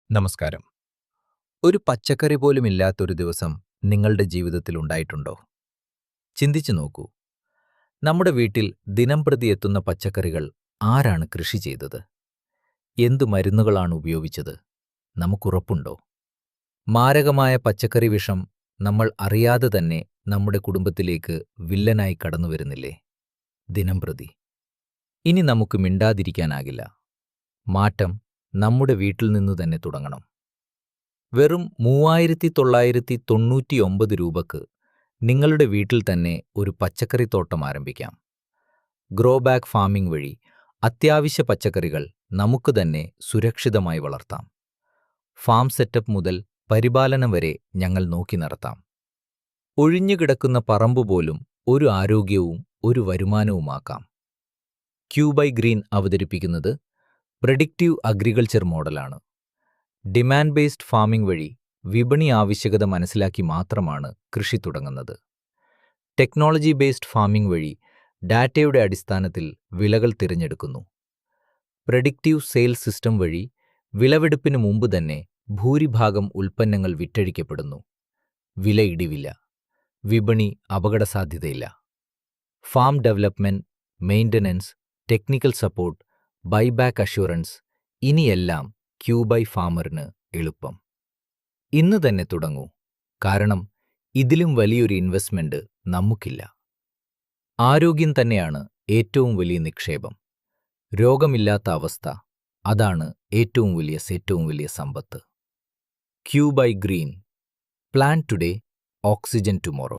നമസ്കാരം. ഒരു പച്ചക്കറി പോലും ഇല്ലാത്തൊരു ദിവസം നിങ്ങളുടെ ജീവിതത്തിൽ ഉണ്ടായിട്ടുണ്ടോ? ചിന്തിച്ചു നോക്കൂ. നമ്മുടെ വീട്ടിൽ ദിനംപ്രതി എത്തുന്ന പച്ചക്കറികൾ ആരാണ് കൃഷി ചെയ്തത്? എന്തു മരുന്നുകളാണ് ഉപയോഗിച്ചത്? നമുക്കുറപ്പുണ്ടോ? മാരകമായ പച്ചക്കറി വിഷം നമ്മൾ അറിയാതെ തന്നെ നമ്മുടെ കുടുംബത്തിലേക്ക് വില്ലനായി കടന്നുവരുന്നില്ലേ? ദിനംപ്രതി. ഇനി നമുക്ക് മിണ്ടാതിരിക്കാനാകില്ല. മാറ്റം നമ്മുടെ വീട്ടിൽ നിന്നു തന്നെ തുടങ്ങണം. വെറും 3999 രൂപക്ക് നിങ്ങളുടെ വീട്ടിൽ തന്നെ ഒരു പച്ചക്കറിത്തോട്ടം ആരംഭിക്കാം. ഗ്രോ ബാഗ് ഫാമിംഗ് വഴി അത്യാവശ്യ പച്ചക്കറികൾ നമുക്ക് തന്നെ സുരക്ഷിതമായി വളർത്താം. ഫാം സെറ്റപ്പ് മുതൽ പരിപാലനം വരെ ഞങ്ങൾ നോക്കി നടത്താം. ഒഴിഞ്ഞുകിടക്കുന്ന പറമ്പുപോലും ഒരു ആരോഗ്യവും ഒരു വരുമാനവുമാക്കാം. ക്യൂബൈ ഗ്രീൻ അവതരിപ്പിക്കുന്നത് പ്രെഡിക്റ്റീവ് അഗ്രികൾച്ചർ മോഡലാണ്. ഡിമാൻഡ് ബേസ്ഡ് ഫാമിംഗ് വഴി വിപണി ആവശ്യകത മനസ്സിലാക്കി മാത്രമാണ് കൃഷി തുടങ്ങുന്നത്. ടെക്നോളജി ബേസ്ഡ് ഫാമിംഗ് വഴി ഡാറ്റയുടെ അടിസ്ഥാനത്തിൽ വിളകൾ തിരഞ്ഞെടുക്കുന്നു. പ്രെഡിക്റ്റീവ് സെയിൽസ് സിസ്റ്റം വഴി വിളവെടുപ്പിന് മുമ്പ് തന്നെ ഭൂരിഭാഗം ഉൽപ്പന്നങ്ങൾ വിറ്റഴിക്കപ്പെടുന്നു. വില ഇടിവില്ല, വിപണി അപകടസാധ്യതയില്ല. Farm development, maintenance, technical support, buyback assurance, ഇനിയെല്ലാം ക്യൂബൈ ഫാമറിന് എളുപ്പം. ഇന്ന് തന്നെ തുടങ്ങൂ. കാരണം ഇതിലും വലിയൊരു ഇൻവെസ്റ്റ്മെന്റ് നമുക്കില്ല. ആരോഗ്യം തന്നെയാണ് ഏറ്റവും വലിയ നിക്ഷേപം. രോഗമില്ലാത്ത അവസ്ഥ, അതാണ് ഏറ്റവും വലിയ സമ്പത്ത്. ക്യൂബൈ green. Plan today, oxygen tomorrow.